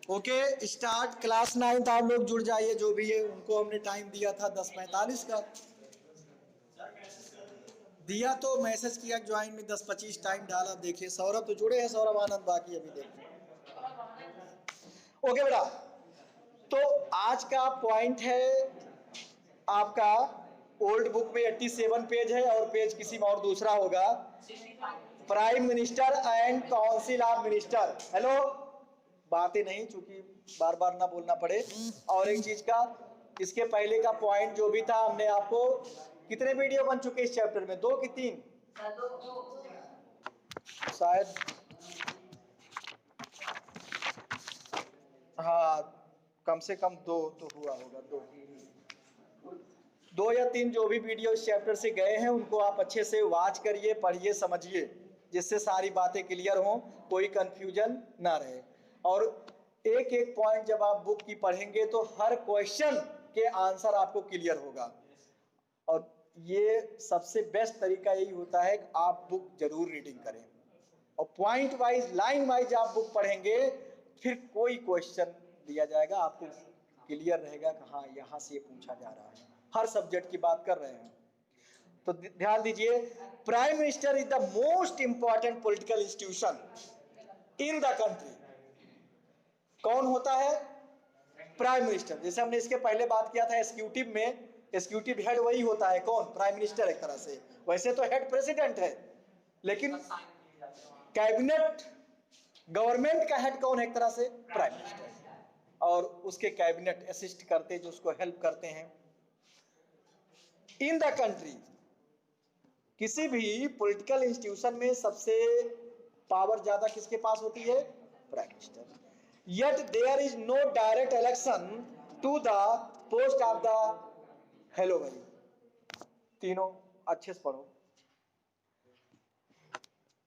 Okay start. Class 9 आप लोग जुड़ जाइए, जो भी है उनको हमने टाइम दिया था 10:45 का दिया, तो मैसेज किया ज्वाइन में 10:25 टाइम डाला। देखिए सौरभ तो जुड़े हैं, सौरभ आनंद, बाकी अभी देखो। ओके बेटा, तो आज का पॉइंट है आपका, ओल्ड बुक में 87 पेज है और पेज किसी में और दूसरा होगा। Prime minister and council of minister. Hello, बातें नहीं, चूंकि बार बार ना बोलना पड़े। और एक चीज का, इसके पहले का पॉइंट जो भी था, हमने आपको कितने वीडियो बन चुके इस चैप्टर में, 2 कि 3? शायद हाँ, कम से कम 2 तो हुआ होगा। 2 या 3 जो भी वीडियो इस चैप्टर से गए हैं उनको आप अच्छे से वॉच करिए, पढ़िए, समझिए, जिससे सारी बातें क्लियर हों, कोई कंफ्यूजन ना रहे। और एक एक पॉइंट जब आप बुक की पढ़ेंगे तो हर क्वेश्चन के आंसर आपको क्लियर होगा। और ये सबसे बेस्ट तरीका यही होता है कि आप बुक जरूर रीडिंग करें और पॉइंट वाइज, लाइन वाइज आप बुक पढ़ेंगे, फिर कोई क्वेश्चन दिया जाएगा आपको क्लियर रहेगा कि हाँ यहाँ से ये पूछा जा रहा है। हर सब्जेक्ट की बात कर रहे हैं तो ध्यान दीजिए। Prime minister is the most important political institution in the country. कौन होता है? Prime minister. जैसे हमने इसके पहले बात किया था एग्जीक्यूटिव में, एग्जीक्यूटिव हेड वही होता है, कौन? Prime minister. एक तरह से वैसे तो हेड प्रेसिडेंट है, लेकिन कैबिनेट, गवर्नमेंट का हेड कौन है? एक तरह से प्राइम मिनिस्टर। और उसके कैबिनेट असिस्ट करते, जो उसको हेल्प करते हैं। इन द कंट्री, किसी भी पॉलिटिकल इंस्टीट्यूशन में सबसे पावर ज्यादा किसके पास होती है? Prime minister. Yet there is no direct election to the post of the, hello भाई तीनों अच्छे से पढ़ो।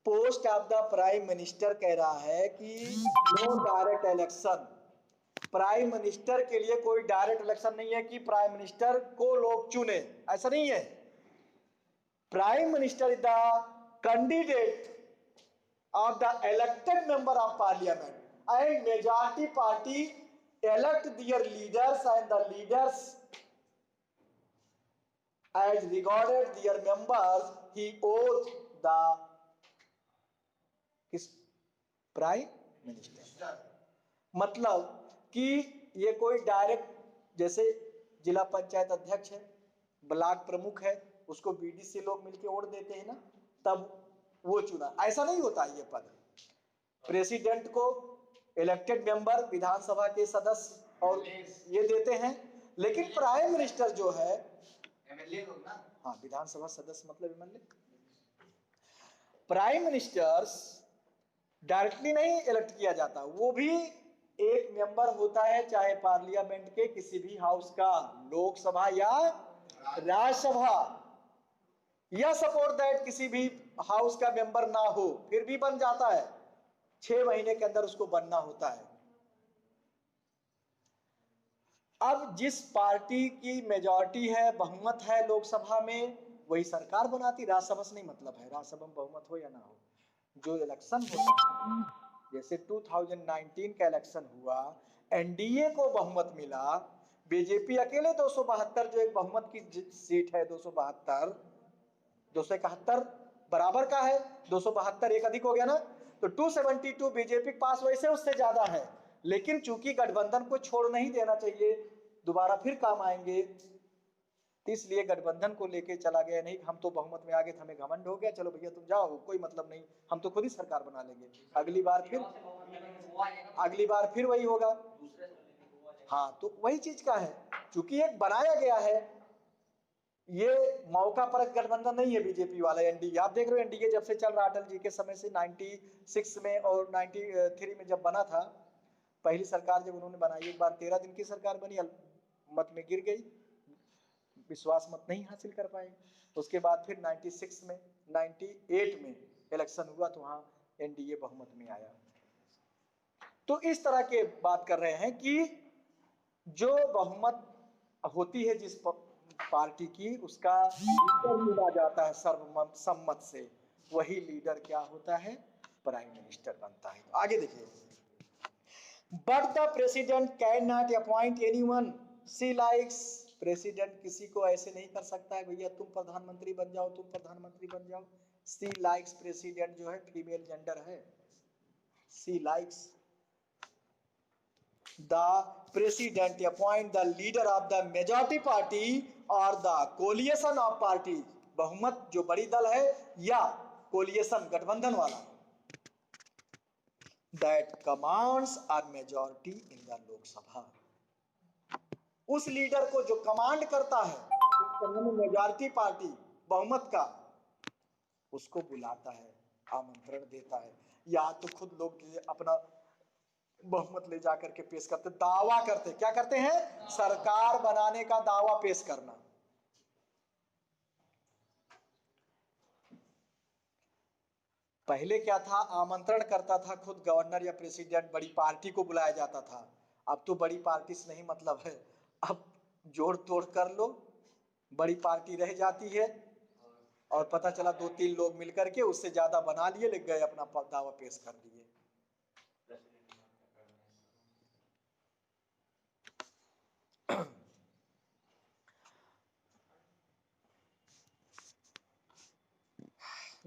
Post of the prime minister कह रहा है कि no direct election. Prime minister के लिए कोई डायरेक्ट इलेक्शन नहीं है कि प्राइम मिनिस्टर को लोग चुने, ऐसा नहीं है। Prime minister is the candidate of the elected member of parliament and majority party elect their leaders and the leaders as regarded their members he owes the किस? Prime minister. मतलब कि ये कोई डायरेक्ट, जैसे जिला पंचायत अध्यक्ष है, ब्लॉक प्रमुख है, उसको बीडीसी लोग मिलके वोट देते हैं ना, तब वो चुना, ऐसा नहीं होता ये पद। प्रेसिडेंट को इलेक्टेड मेंबर, विधानसभा के सदस्य और ये देते हैं, लेकिन प्राइम मिनिस्टर जो है एमएलए लोग ना, हाँ विधानसभा सदस्य मतलब एमएलए। प्राइम मिनिस्टर्स डायरेक्टली नहीं इलेक्ट किया जाता, वो भी एक मेंबर होता है, चाहे पार्लियामेंट के किसी भी हाउस का, लोकसभा या राज्यसभा, या सपोर्ट दैट किसी भी हाउस का मेंबर ना हो फिर भी बन जाता है। 6 महीने के अंदर उसको बनना होता है। अब जिस पार्टी की मेजॉरिटी है, बहुमत है लोकसभा में, वही सरकार बनाती, राज्यसभा से नहीं मतलब है, राज्यसभा में बहुमत हो या ना हो। जो इलेक्शन होता है, जैसे 2019 का इलेक्शन हुआ, एनडीए को बहुमत मिला, बीजेपी अकेले 272, जो एक बहुमत की सीट है 272, 271 बराबर का है, 272 एक अधिक हो गया ना, तो 272 बीजेपी के पास, वैसे उससे ज्यादा है। लेकिन चूंकि गठबंधन को छोड़ नहीं देना चाहिए, दोबारा फिर काम आएंगे, इसलिए गठबंधन को लेके चला गया। नहीं हम तो बहुमत में आ गए, हमें घमंड हो गया, चलो भैया तुम जाओ, कोई मतलब नहीं, हम तो खुद ही सरकार बना लेंगे, अगली बार फिर वही होगा। हाँ, तो वही चीज का है, चूंकि एक बनाया गया है, ये मौका पर गठबंधन नहीं है बीजेपी वाला। एनडीए आप देख रहे हो, एनडीए जब से चल रहा अटल जी के समय से 96 में और 93 में जब बना था, पहली सरकार जब उन्होंने बनाई, एक बार 13 दिन की सरकार बनी, मत में गिर गई, विश्वास मत नहीं हासिल कर पाए। उसके बाद फिर 96 में, 98 में इलेक्शन हुआ तो वहां एनडीए बहुमत में आया। तो इस तरह के बात कर रहे हैं कि जो बहुमत होती है जिस पार्टी की, उसका लीडर चुना जाता है सर्वसम्मत से, वही लीडर क्या होता है? प्राइम मिनिस्टर बनता है। आगे देखिए, but the president can not appoint anyone she likes. President किसी को ऐसे नहीं कर सकता है भैया तुम प्रधानमंत्री बन जाओ, तुम प्रधानमंत्री बन जाओ। सी लाइक्स, प्रेसिडेंट जो है फीमेल जेंडर है। सी likes the president appoint the leader of the majority party or the coalition of parties, बहुमत जो बड़ी दल है या कोलिएशन गठबंधन वाला, that commands a majority in the लोक सभा, उस लीडर को जो कमांड करता है मेजॉरिटी पार्टी बहुमत का, उसको बुलाता है, आमंत्रण देता है, या तो खुद लोग अपना बहुमत ले जाकर के पेश करते, दावा करते, क्या करते हैं, सरकार बनाने का दावा पेश करना। पहले क्या था, आमंत्रण करता था खुद गवर्नर या प्रेसिडेंट, बड़ी पार्टी को बुलाया जाता था। अब तो बड़ी पार्टी से नहीं मतलब है, अब जोड़ तोड़ कर लो, बड़ी पार्टी रह जाती है और पता चला 2-3 लोग मिलकर के उससे ज्यादा बना लिए, लिख गए अपना दावा पेश कर दिए।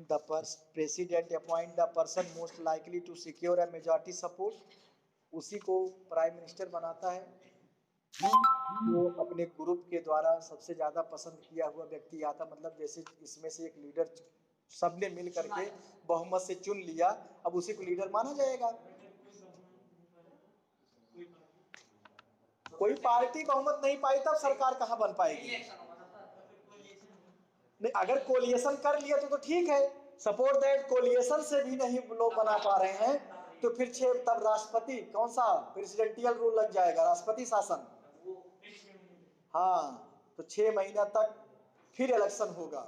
The president appoint the person most likely to secure a majority support, उसी को प्राइम मिनिस्टर बनाता है, वो अपने ग्रुप के द्वारा सबसे ज्यादा पसंद किया हुआ व्यक्ति आता, मतलब जैसे इसमें से एक लीडर सबने मिल करके बहुमत से चुन लिया, अब उसी को लीडर माना जाएगा। कोई पार्टी बहुमत नहीं पाई तब सरकार कहां बन पाएगी। नहीं, अगर कोलिएशन कर लिया तो ठीक है, सपोर्ट दैट कोलिएशन से भी नहीं लोग बना पा रहे हैं, तो फिर तब राष्ट्रपति कौन सा प्रेसिडेंटियल रूल लग जाएगा, राष्ट्रपति शासन। हाँ, तो 6 महीना तक फिर इलेक्शन होगा,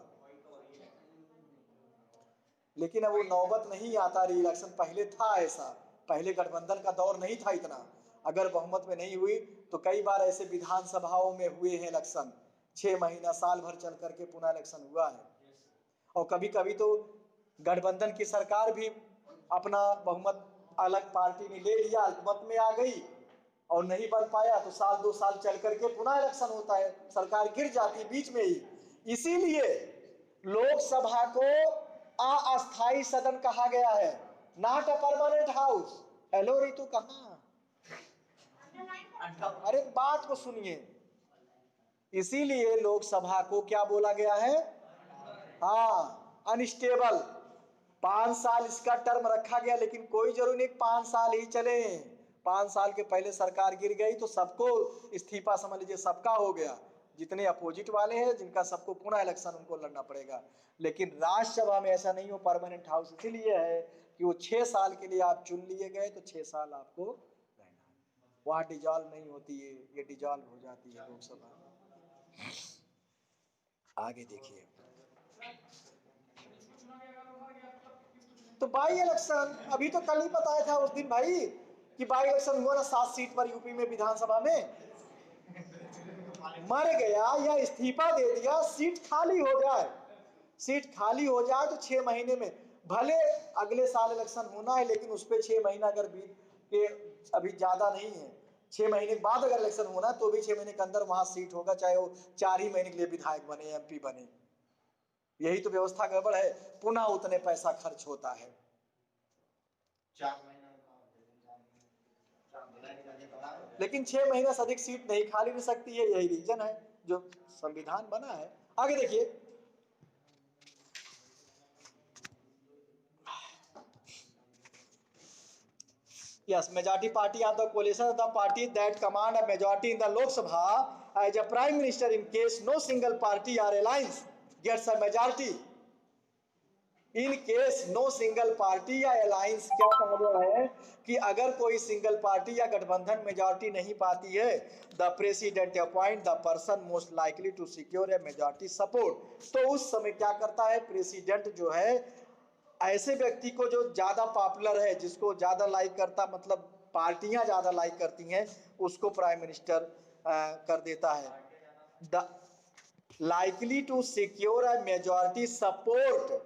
लेकिन अब वो नौबत नहीं आता री इलेक्शन। पहले था ऐसा, पहले गठबंधन का दौर नहीं था इतना, अगर बहुमत में नहीं हुई तो कई बार ऐसे विधानसभाओं में हुए हैं इलेक्शन, 6 महीना साल भर चल करके पुनः इलेक्शन हुआ है। और कभी कभी तो गठबंधन की सरकार भी अपना बहुमत अलग पार्टी ने ले लिया, अल्पमत में आ गई और नहीं बन पाया तो साल 2 साल चल करके पुनः इलेक्शन होता है, सरकार गिर जाती बीच में ही। इसीलिए लोकसभा को अस्थायी सदन कहा गया है, not a permanent house. Hello Ritu, कहां? अरे बात को सुनिए, इसीलिए लोकसभा को क्या बोला गया है, हाँ अनस्टेबल। 5 साल इसका टर्म रखा गया, लेकिन कोई जरूरी नहीं 5 साल ही चले, 5 साल के पहले सरकार गिर गई तो सबको इस्तीफा समझ लीजिए सबका हो गया, जितने अपोजिट वाले हैं जिनका सबको पुनः इलेक्शन उनको लड़ना पड़ेगा। लेकिन राज्यसभा में ऐसा नहीं हो, परमानेंट हाउस इसीलिए है कि वो 6 साल के लिए आप चुन लिए गए तो 6 साल आपको रहना है, वहां डिजॉल्व नहीं होती है, ये डिजॉल्व हो जाती है लोकसभा। आगे देखिए, तो बाई इलेक्शन अभी तो कल ही बताया था उस दिन भाई कि बाई इलेक्शन हुआ ना 7 सीट पर यूपी में विधानसभा में, मर गया या इस्तीफा दे दिया, सीट खाली हो जाए, सीट खाली हो जाए तो 6 महीने में, भले अगले साल इलेक्शन होना है लेकिन उस पर 6 महीना अगर बीत के, अभी ज्यादा नहीं है, 6 महीने के बाद अगर इलेक्शन होना तो भी 6 महीने के अंदर वहां सीट होगा, चाहे वो 4 ही महीने के लिए विधायक बने, एमपी बने। यही तो व्यवस्था गड़बड़ है, पुनः उतने पैसा खर्च होता है। 4 महीना लेकिन 6 महीना से अधिक सीट नहीं खाली रह सकती है, यही रीजन है जो संविधान बना है। आगे देखिए, yes, majority party of the coalition of the party that command a majority in the Lok Sabha as a prime minister in case no single party or alliance gets a majority. In case no single party या alliance, क्या कहा गया है कि अगर कोई single party या गठबंधन मेजॉरिटी नहीं पाती है, the president appoint the person most likely to secure a majority support. तो उस समय क्या करता है प्रेसिडेंट जो है, ऐसे व्यक्ति को जो ज्यादा पॉपुलर है, जिसको ज्यादा लाइक करता, मतलब पार्टियां ज्यादा लाइक करती हैं, उसको प्राइम मिनिस्टर कर देता है। The likely to secure a majority support,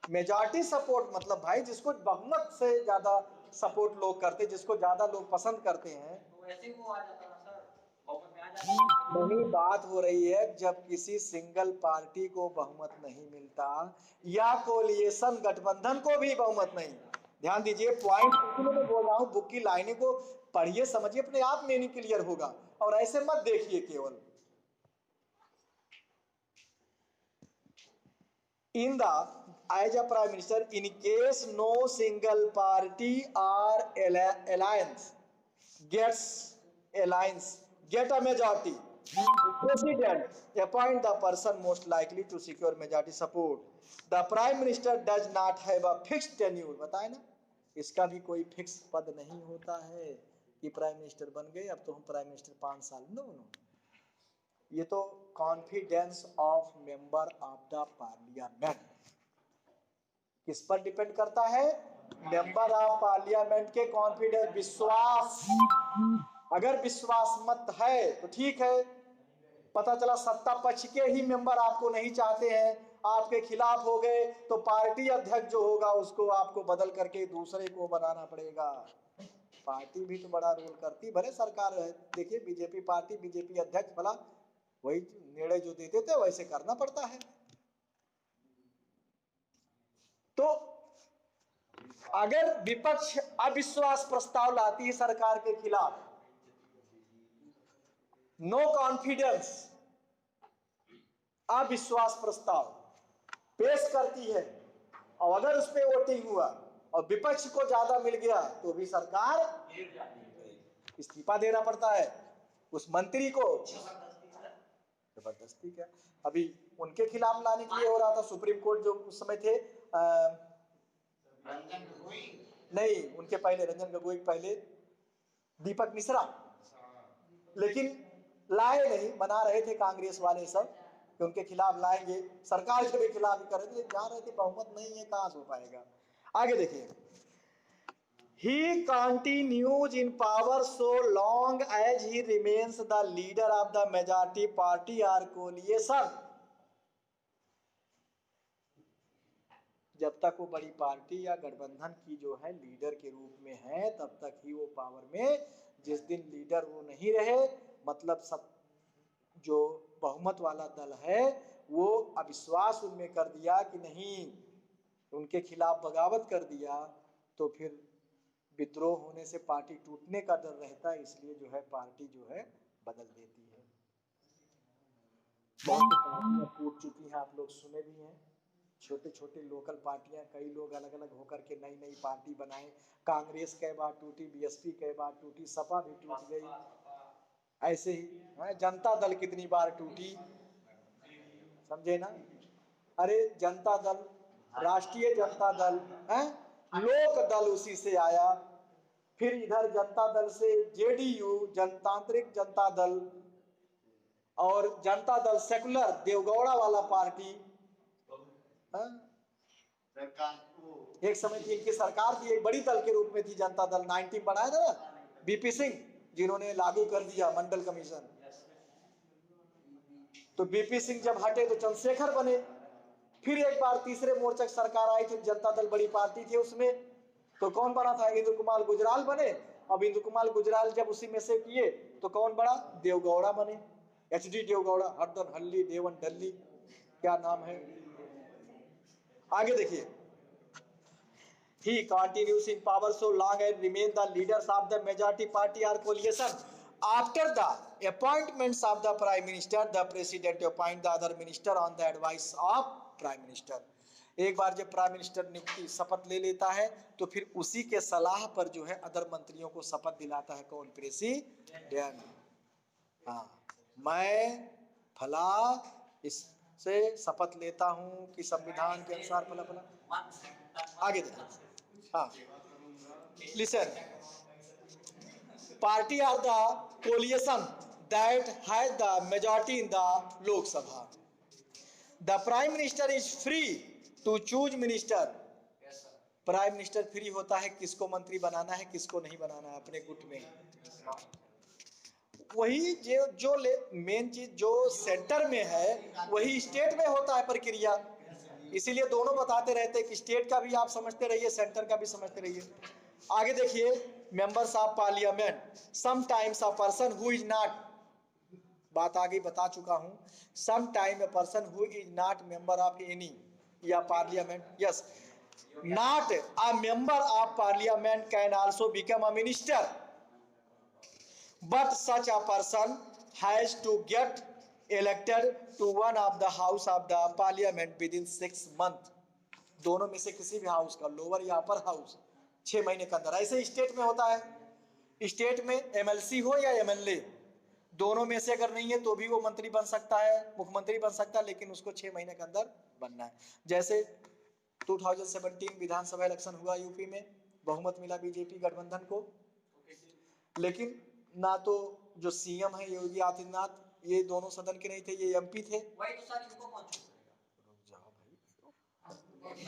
majority support मतलब भाई जिसको बहुमत से ज्यादा सपोर्ट लोग करते, जिसको ज्यादा लोग पसंद करते हैं, तो ऐसे वो आ जाता ना सर, बहुमत में आ जाता। नहीं, बात हो रही है जब किसी सिंगल पार्टी को बहुमत नहीं मिलता या कोलिएशन गठबंधन को भी बहुमत नहीं। ध्यान दीजिए, पॉइंट मैं बोल रहा हूं, बुक की लाइनें को पढ़िए, समझिए, अपने आप मीनिंग क्लियर होगा, और ऐसे मत देखिए केवल। In the as a prime minister, in case no single party or alliance get a majority, president appoint the person most likely to secure majority support. The prime minister does not have a fixed tenure. बताए ना, इसका भी कोई fix पद नहीं होता है कि प्राइम मिनिस्टर बन गए अब तो हम प्राइम मिनिस्टर 5 साल, नो नो, ये तो confidence of member of the parliament किस पर डिपेंड करता है? मेंबर ऑफ पार्लियामेंट के कॉन्फिडेंस, विश्वास। अगर विश्वास मत है तो ठीक है, पता चला सत्ता पक्ष के ही मेंबर आपको नहीं चाहते हैं, आपके खिलाफ हो गए, तो पार्टी अध्यक्ष जो होगा उसको आपको बदल करके दूसरे को बनाना पड़ेगा। पार्टी भी तो बड़ा रोल करती, भले सरकार है, देखिए बीजेपी पार्टी, बीजेपी अध्यक्ष भला वही निर्णय जो देते थे वैसे करना पड़ता है। तो अगर विपक्ष अविश्वास प्रस्ताव लाती है सरकार के खिलाफ, नो कॉन्फिडेंस अविश्वास प्रस्ताव पेश करती है, और अगर उस पर वोटिंग हुआ और विपक्ष को ज्यादा मिल गया तो भी सरकार इस्तीफा देना पड़ता है उस मंत्री को। जबरदस्ती क्या, अभी उनके खिलाफ लाने के लिए हो रहा था, सुप्रीम कोर्ट जो उस समय थे, नहीं उनके पहले रंजन गोगोई, पहले दीपक मिश्रा, लेकिन लाए नहीं, बना रहे थे कांग्रेस वाले सब कि उनके खिलाफ लाएंगे, सरकार के भी खिलाफ कर रहे थे, जा रहे थे, बहुमत नहीं है, कहां से हो पाएगा। आगे देखिए, he continues in power so long as he remains the leader of the majority party or coalition. जब तक वो बड़ी पार्टी या गठबंधन की जो है लीडर के रूप में है तब तक ही वो पावर में। जिस दिन लीडर वो नहीं रहे, मतलब सब जो बहुमत वाला दल है वो अविश्वास उनमें कर दिया कि नहीं, उनके खिलाफ बगावत कर दिया, तो फिर विद्रोह होने से पार्टी टूटने का डर रहता है, इसलिए जो है पार्टी जो है बदल देती है। बहुत पार्टियां टूट चुकी हैं, आप लोग सुने भी हैं, छोटे छोटे लोकल पार्टियां, कई लोग अलग अलग होकर के नई नई पार्टी बनाए। कांग्रेस कई बार टूटी, बीएसपी कई बार टूटी, सपा भी टूट गई, ऐसे ही जनता दल कितनी बार टूटी, समझे ना। अरे जनता दल, राष्ट्रीय जनता दल है, लोक दल उसी से आया, फिर इधर जनता दल से जेडीयू जनतांत्रिक जनता दल, और जनता दल सेकुलर देवगौड़ा वाला पार्टी। एक समय थी इनकी सरकार थी, एक बड़ी दल के रूप में थी जनता दल, 19 बनाया था ना बीपी सिंह, जिन्होंने लागू कर दिया मंडल कमीशन। तो बीपी सिंह जब हटे तो चंद्रशेखर बने, फिर एक बार तीसरे मोर्चा की सरकार आई थी, जनता दल बड़ी पार्टी थी उसमें, तो कौन बना था? इंद्र कुमार गुजराल बने। अब इंद्र कुमार गुजराल जब उसी में से किए तो कौन बड़ा? देवगौड़ा बने, एचडी देवगौड़ा, हरदन हल्ली देवन डल्ली, क्या नाम है। आगे देखिए, he continues in power so long and remain the leaders of the majority party or coalition. After the appointments of the prime minister, the president appoint the other minister on the advice of prime minister. एक बार जब prime minister नियुक्ति शपथ ले लेता है तो फिर उसी के सलाह पर जो है अदर मंत्रियों को शपथ दिलाता है। कौन? प्रेसिडेंट। हाँ, मैं फला इससे शपथ लेता हूं कि संविधान के अनुसार फला फला। आगे देखिए, हाँ, listen, party or the coalition that has the majority in the Lok Sabha. The prime minister is free to choose minister. Prime minister free होता है किसको मंत्री बनाना है, किसको नहीं बनाना है अपने गुट में। वही जो मेन चीज जो सेंटर में है वही स्टेट में होता है प्रक्रिया। इसीलिए दोनों बताते रहते हैं कि स्टेट का भी आप समझते रहिए, सेंटर का भी समझते रहिए। आगे देखिए, members of parliament, sometimes a person who is not, बात आगे बता चुका हूं, sometime a person who is not member of any या parliament, yes, not a member of parliament can also become a minister, but such a person has to get elected to one of the house of the parliament within 6 months। दोनों में से किसी भी house का, lower या upper house, 6 महीने के अंदर। ऐसे स्टेट में होता है, स्टेट में एमएलसी हो या एमएलए, दोनों में से अगर नहीं है तो भी वो मंत्री बन सकता है, मुख्यमंत्री बन सकता है, लेकिन उसको 6 महीने के अंदर बनना है। जैसे 2017 विधानसभा इलेक्शन हुआ यूपी में, बहुमत मिला बीजेपी गठबंधन को, लेकिन ना तो जो सीएम है योगी आदित्यनाथ, ये दोनों सदन के नहीं थे, ये एमपी थे। वही तो सर, इनको कौन छूट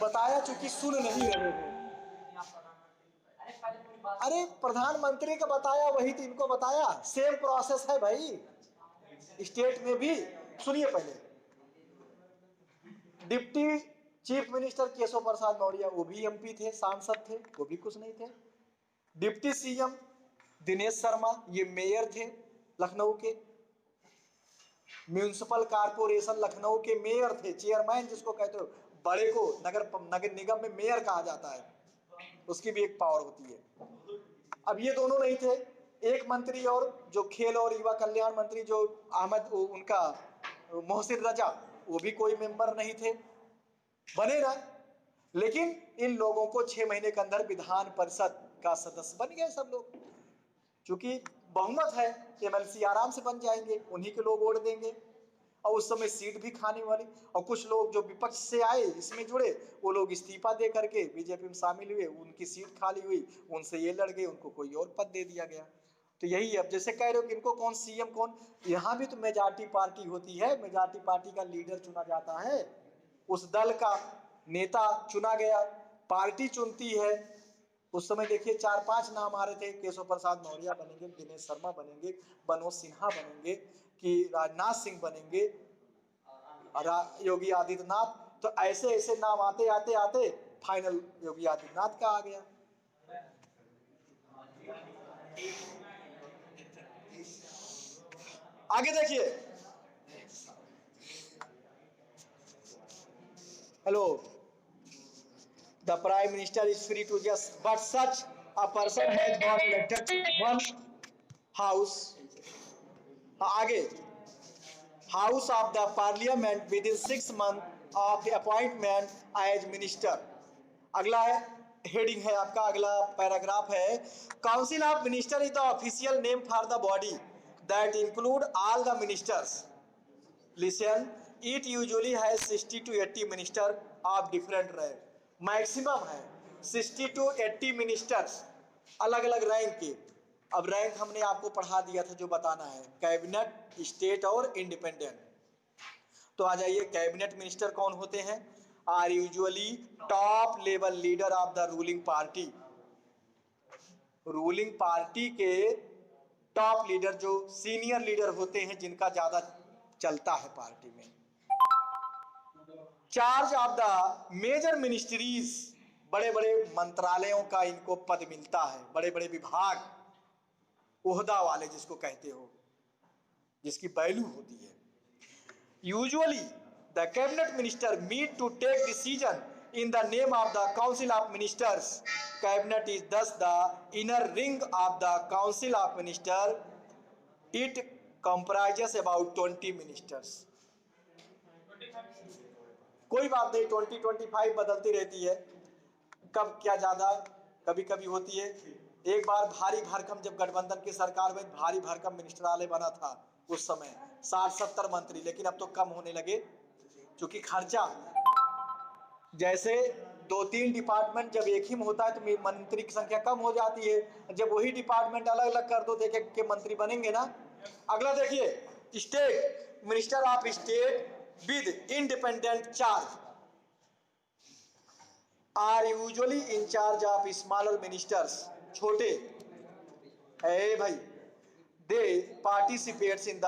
बताया, चूंकि सुन नहीं रहे हो। अरे पहले पूरी बात, अरे प्रधानमंत्री का बताया, वही तो इनको बताया, सेम प्रोसेस है भाई स्टेट में भी। सुनिए पहले, deputy chief minister Keshav Prasad Maurya, वो भी एमपी थे, सांसद थे, वो भी कुछ नहीं थे। डिप्टी सीएम दिनेश शर्मा, ये मेयर थे लखनऊ के, म्यूनिसिपल कारपोरेशन लखनऊ के मेयर थे, चेयरमैन जिसको कहते हो, बड़े को नगर निगम में मेयर कहा जाता है, उसकी भी एक पावर होती है। अब ये दोनों नहीं थे। एक मंत्री और जो खेल और युवा कल्याण मंत्री जो उनका मोहसिन रजा, वो भी कोई मेंबर नहीं थे, बने ना, लेकिन इन लोगों को 6 महीने के अंदर विधान परिषद का सदस्य बन गए सब लोग। क्योंकि बहुमत है, एमएलसी आराम से बन जाएंगे, उन्हीं के लोग वोट देंगे, और उस समय सीट भी खाने वाली। और कुछ लोग जो विपक्ष से आए इसमें जुड़े, वो लोग इस्तीफा दे करके बीजेपी में शामिल हुए, उनकी सीट खाली हुई, उनसे ये लड़ गए, उनको कोई और पद दे दिया गया। तो यही, अब जैसे कह रहे हो कि इनको कौन सीएम कौन, यहाँ भी तो मेजॉरिटी पार्टी होती है, मेजॉरिटी पार्टी का लीडर चुना जाता है, उस दल का नेता चुना गया, पार्टी चुनती है। उस समय देखिए 4-5 नाम आ रहे थे, केशव प्रसाद मौर्य बनेंगे, दिनेश शर्मा बनेंगे, मनोज सिन्हा बनेंगे, कि राजनाथ सिंह बनेंगे, योगी आदित्यनाथ। तो ऐसे ऐसे नाम आते आते आते फाइनल योगी आदित्यनाथ का आ गया। आगे देखिए, hello, the prime minister is free to just but such a person has not elected one house. आगे, house of the parliament within 6 months of the appointment as minister. अगला है, हेडिंग है आपका, अगला पैराग्राफ है, council of minister is the official name for the body that include all the ministers. Listen, it usually has 60 to 80 minister of different rank. Maximum है 60 to 80 ministers, अलग अलग rank के। अब रैंक हमने आपको पढ़ा दिया था, जो बताना है, कैबिनेट, स्टेट और इंडिपेंडेंट। तो आ जाइए, कैबिनेट मिनिस्टर कौन होते हैं? Are usually top level leader of the ruling party. Ruling party के टॉप लीडर, जो सीनियर लीडर होते हैं, जिनका ज्यादा चलता है पार्टी में। Charge of the major ministries, बड़े बड़े मंत्रालयों का इनको पद मिलता है, बड़े बड़े विभाग, ओहदा वाले जिसको कहते हो, जिसकी वैल्यू होती है। Usually the cabinet minister meet to take decision in the name of the council of ministers. Cabinet is thus the inner ring of the council of minister. It comprises about 20 ministers. कोई बात नहीं, 20-25 बदलती रहती है, कब क्या ज्यादा कभी कभी होती है। एक बार भारी भरकम, जब गठबंधन की सरकार में भारी भरकम मिनिस्ट्रालय बना था, उस समय 60-70 मंत्री, लेकिन अब तो कम होने लगे, क्योंकि खर्चा, जैसे 2-3 डिपार्टमेंट जब एक ही में होता है तो मंत्री की संख्या कम हो जाती है। जब वही डिपार्टमेंट अलग अलग कर दो, देखे के मंत्री बनेंगे ना। अगला देखिए, state minister of state with independent charge are usually in charge of smaller ministers. छोटे है भाई, they participates in the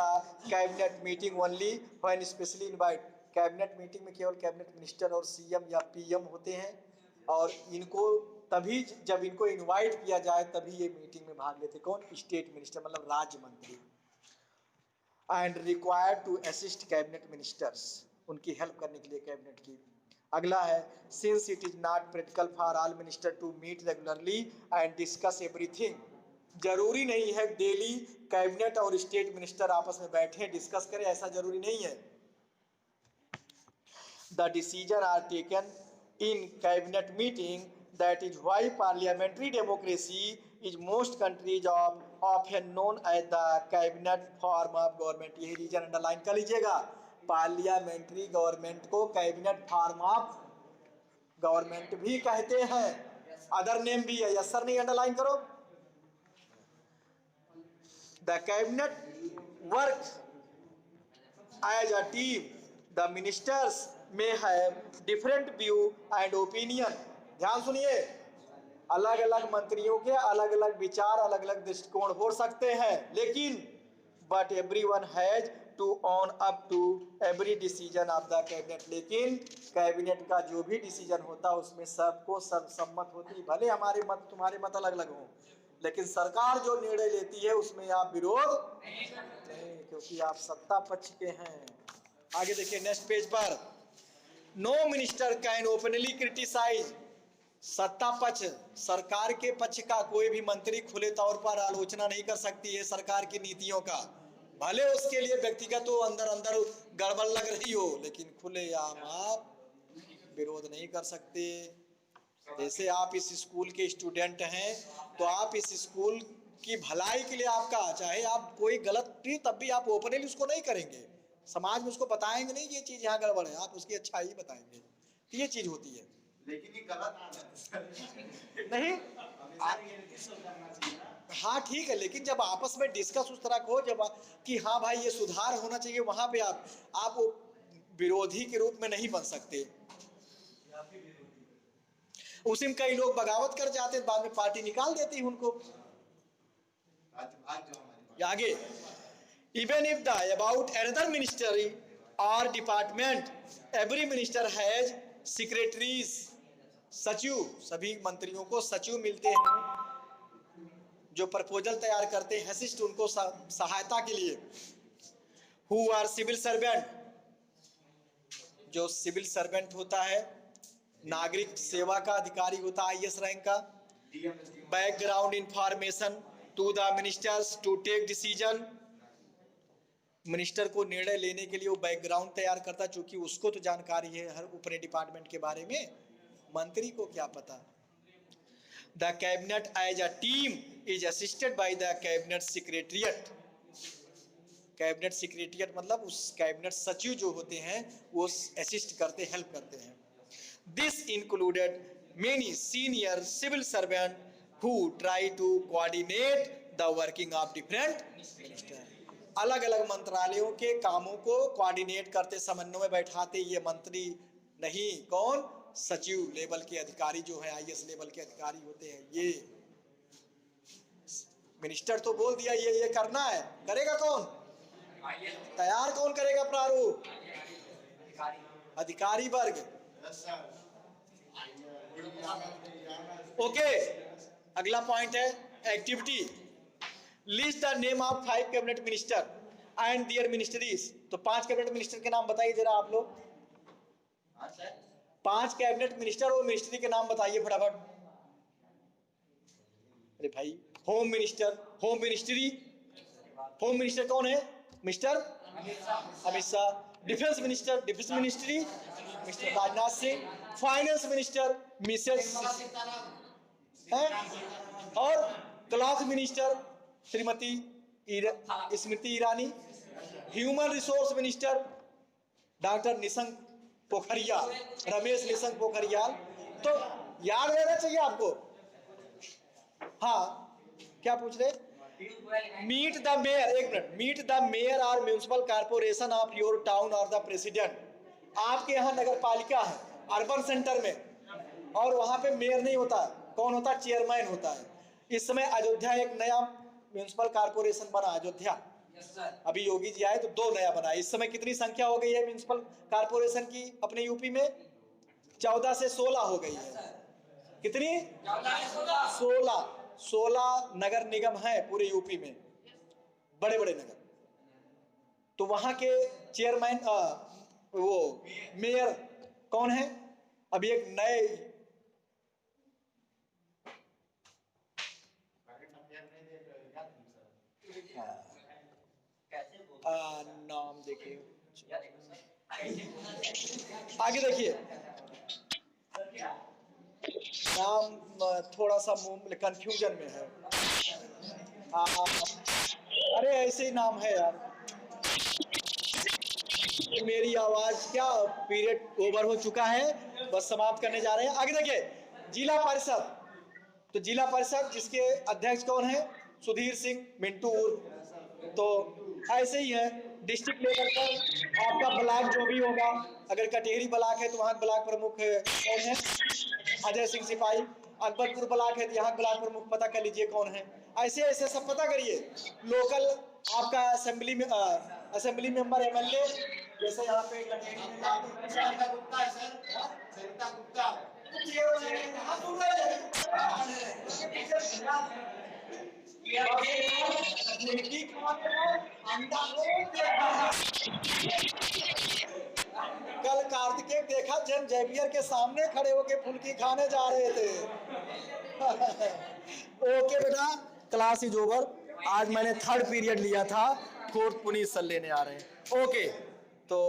cabinet meeting only when specially invite. Cabinet meeting में केवल कैबिनेट मिनिस्टर और सीएम या पीएम होते हैं, और इनको तभी जब इनको इनवाइट किया जाए तभी ये मीटिंग में भाग लेते। कौन? स्टेट मिनिस्टर, मतलब राज्य मंत्री। And required to assist cabinet ministers, उनकी हेल्प करने के लिए कैबिनेट की। अगला है, since it is not practical for all minister to meet regularly and discuss everything, जरूरी नहीं है डेली कैबिनेट और स्टेट मिनिस्टर आपस में बैठे डिस्कस करें, ऐसा जरूरी नहीं है। The decision are taken in cabinet meeting, that is why parliamentary democracy is most countries of often known as the cabinet form of government। यही रीजन अंडरलाइन कर लीजिएगा, पार्लियामेंट्री गवर्नमेंट को कैबिनेट फॉर्म ऑफ गवर्नमेंट भी कहते हैं, other name भी है। Yes sir, नहीं अंडरलाइन करो। The cabinet work as a team, the ministers may have different view and opinion। ध्यान सुनिए, अलग अलग मंत्रियों के अलग अलग विचार, अलग अलग दृष्टिकोण हो सकते हैं, लेकिन but everyone has to own up to every decision of the cabinet। लेकिन कैबिनेट का जो भी डिसीजन होता है उसमें सबको सर्वसम्मत होती है। भले हमारे मत तुम्हारे मत अलग अलग हों, लेकिन सरकार जो निर्णय लेती है उसमें आप विरोध नहीं, क्योंकि आप सत्ता पक्ष के हैं। आगे देखिए नेक्स्ट पेज पर, no minister can openly criticise, सत्ता पक्ष सरकार के पक्ष का कोई भी मंत्री खुले तौर पर आलोचना नहीं कर सकती है सरकार की नीतियों का, भले उसके लिए व्यक्तिगत तो अंदर अंदर गड़बड़ लग रही हो, लेकिन खुलेआम आप विरोध नहीं कर सकते। जैसे आप इस स्कूल के स्टूडेंट हैं तो आप इस स्कूल की भलाई के लिए आपका, चाहे आप कोई गलत भी तब भी आप ओपनली उसको नहीं करेंगे, समाज में उसको बताएंगे नहीं कि ये चीज यहाँ गड़बड़ है, आप उसकी अच्छाई ही बताएंगे। तो ये चीज होती है, लेकिन ये गलत आदत नहीं हाँ ठीक है, लेकिन जब आपस में डिस्कस उस तरह को जब कि हाँ भाई ये सुधार होना चाहिए, वहां पे आप वो विरोधी के रूप में नहीं बन सकते। उसी में कई लोग बगावत कर जाते, बाद में पार्टी निकाल देती है उनको। आगे, even if the about another ministry और department, every minister has secretaries, सचिव, सभी मंत्रियों को सचिव मिलते हैं जो प्रपोजल तैयार करते हैं, असिस्ट उनको सहायता के लिए। हु आर सिविल सर्वेंट, जो सिविल सर्वेंट होता है, नागरिक सेवा का अधिकारी होता है IAS रैंक का। Background information to the ministers to take decision, minister को निर्णय लेने के लिए वो बैकग्राउंड तैयार करता है, चूंकि उसको तो जानकारी है हर अपने डिपार्टमेंट के बारे में, मंत्री को क्या पता। The cabinet as a team is assisted by the cabinet secretariat, cabinet secretariat मतलब उस कैबिनेट सचिव जो होते हैं वो असिस्ट करते, हेल्प करते हैं। This included many senior civil servant who try to coordinate the working of different minister, अलग अलग मंत्रालयों के कामों को कोऑर्डिनेट करते, समन्वय में बैठाते ये मंत्री नहीं, कौन? सचिव लेवल के अधिकारी जो है IAS लेवल के अधिकारी होते हैं। ये मिनिस्टर तो बोल दिया ये करना है, करेगा कौन? तैयार कौन करेगा प्रारूप? अधिकारी वर्ग। ओके, अगला पॉइंट है activity. List the name of 5 cabinet minister and their ministries. तो 5 कैबिनेट मिनिस्टर के नाम बताइए जरा आप लोग। 5 कैबिनेट मिनिस्टर और मिनिस्ट्री के नाम बताइए फटाफट। अरे भाई, home minister, home ministry, home minister कौन है? Mister Amit Shah. Defence minister, defence ministry mister Rajnath Singh. Finance minister Mrs है, और cloth minister Shrimati Smriti Irani. Human resource minister doctor Nishank Pokhriyal, Ramesh Nishank Pokhriyal. तो याद रहना चाहिए आपको। हाँ, क्या पूछ रहे? मीट द मेयर, एक मिनट, मीट द मेयर और municipal corporation of your town और द प्रेसिडेंट। आपके यहाँ नगर पालिका है अर्बन सेंटर में, और वहां पे मेयर नहीं होता, कौन होता? चेयरमैन होता है। इस समय अयोध्या एक नया म्यूनिसिपल कॉर्पोरेशन बना, अयोध्या। अभी योगी जी आए तो 2 नया बना। इस समय कितनी संख्या हो गई है म्यूनिसिपल कॉर्पोरेशन की अपने यूपी में? 14 से 16 हो गई है। कितनी? 16 नगर निगम है पूरे यूपी में, बड़े बड़े नगर। तो वहां के चेयरमैन वो मेयर कौन है? अभी एक नए नाम देखिए, आगे देखिए नाम थोड़ा सा कंफ्यूजन में है। अरे ऐसे ही नाम है यार। मेरी आवाज क्या, पीरियड ओवर हो चुका है, बस समाप्त करने जा रहे हैं। आगे देखिए जिला परिषद। तो जिला परिषद जिसके अध्यक्ष कौन है? सुधीर सिंह मिंटू उर्फ। तो ऐसे ही है डिस्ट्रिक्ट लेवल पर आपका ब्लॉक जो भी होगा, अगर कटेहरी ब्लॉक है तो वहाँ ब्लॉक प्रमुख कौन है? अजय सिंह सिपाही। अकबरपुर ब्लॉक है तो यहाँ ब्लॉक प्रमुख पता कर लीजिए कौन है। ऐसे ऐसे सब पता करिए। लोकल आपका असेंबली में असेंबली मेंबर एमएलए, जैसे यहाँ पे कटेहरी में सरिता गुप्ता है सर, सरिता गुप्ता। कल कार्तिकेय देखा जन जेवियर के सामने खड़े होके फुल्की खाने जा रहे थे। ओके बेटा, क्लास इज ओवर। आज मैंने 3rd पीरियड लिया था, 4th पुनीत सर लेने आ रहे हैं। ओके तो